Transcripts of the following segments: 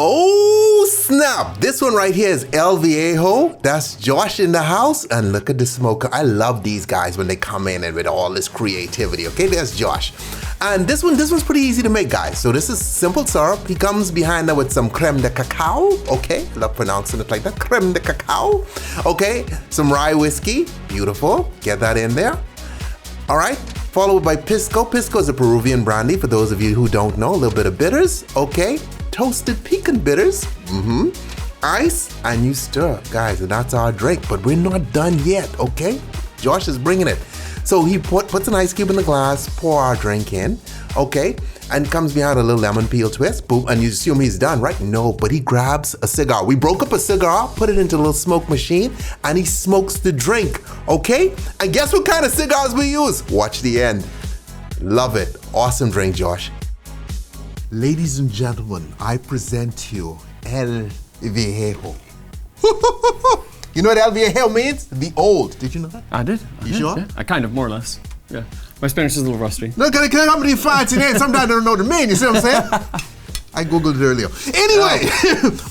Oh snap! This one right here is El Viejo. That's Josh in the house. And look at the smoker. I love these guys when they come in and with all this creativity. Okay, there's Josh. And this one's pretty easy to make, guys. So this is simple syrup. He comes behind that with some creme de cacao. Okay, love pronouncing it like that. Creme de cacao. Okay, some rye whiskey. Beautiful. Get that in there. All right. Followed by pisco. Pisco is a Peruvian brandy. For those of you who don't know, a little bit of bitters. Okay. Toasted pecan bitters, ice, and you stir, guys, and that's our drink. But we're not done yet, okay? Josh is bringing it. So he puts an ice cube in the glass, pour our drink in, okay? And comes behind a little lemon peel twist, boom, and you assume he's done, right? No, but he grabs a cigar. We broke up a cigar, put it into a little smoke machine, and he smokes the drink, okay? And guess what kind of cigars we use? Watch the end. Love it. Awesome drink, Josh. Ladies and gentlemen, I present to you El Viejo. You know what El Viejo means? The old. Did you know that? I did. You sure? Yeah. I kind of, more or less. Yeah. My Spanish is a little rusty. Look, can I come to these fancy names? Sometimes I don't know the meaning, you see what I'm saying? I Googled it earlier. Anyway,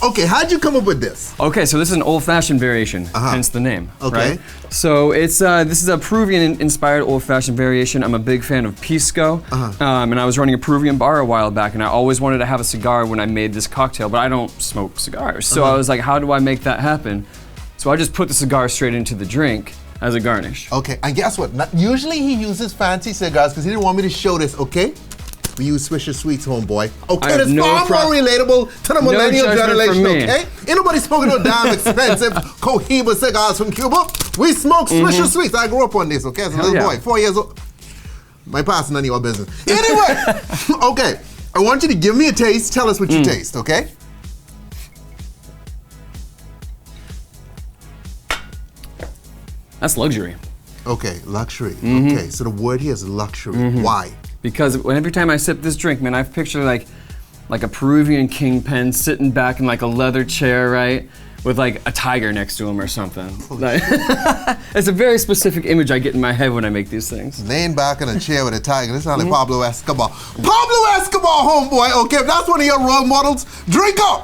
okay, how'd you come up with this? Okay, so this is an old-fashioned variation, hence the name. Okay. Right? So it's this is a Peruvian-inspired old-fashioned variation. I'm a big fan of pisco, and I was running a Peruvian bar a while back, and I always wanted to have a cigar when I made this cocktail, but I don't smoke cigars. So I was like, how do I make that happen? So I just put the cigar straight into the drink as a garnish. Okay, and guess what? Usually he uses fancy cigars because he didn't want me to show this, okay? We use Swisher Sweets, homeboy. Okay, that's far more relatable to the millennial generation, okay? Ain't nobody smoking no damn expensive Cohiba cigars from Cuba. We smoke Swisher Sweets. I grew up on this, okay, as a little boy, 4 years old. My past, none of your business. Anyway, okay, I want you to give me a taste. Tell us what you taste, okay? That's luxury. Okay, luxury. Okay, so the word here is luxury. Why? Because every time I sip this drink, man, I picture like a Peruvian kingpin sitting back in like a leather chair, right? With like a tiger next to him or something. Like, it's a very specific image I get in my head when I make these things. Laying back in a chair with a tiger. This sounds like Pablo Escobar. Pablo Escobar, homeboy. Okay, if that's one of your role models, drink up.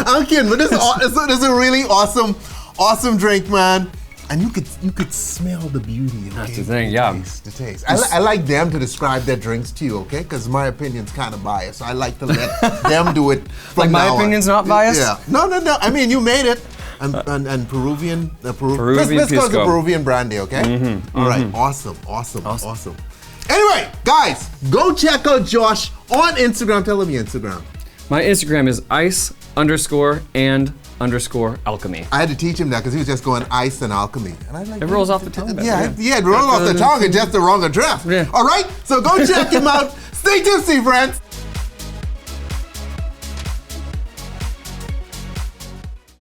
I'm kidding, but this is a really awesome drink, man. And you could smell the beauty. Okay? That's the thing, yeah. The taste. I like them to describe their drinks to you, okay? Because my opinion's kind of biased. So I like to let them do it from like my now opinion's on. not biased? Yeah. No. I mean, you made it. And Peruvian Pisco is a Peruvian brandy, okay? All right. Awesome. Anyway, guys, go check out Josh on Instagram. Tell them your Instagram. My Instagram is ice_and_alchemy. I had to teach him that because he was just going ice and alchemy. And I like, it rolls off the tongue. Yeah, it rolls off the tongue. It's just the wrong address. Yeah. All right, so go check him out. Stay tipsy, friends.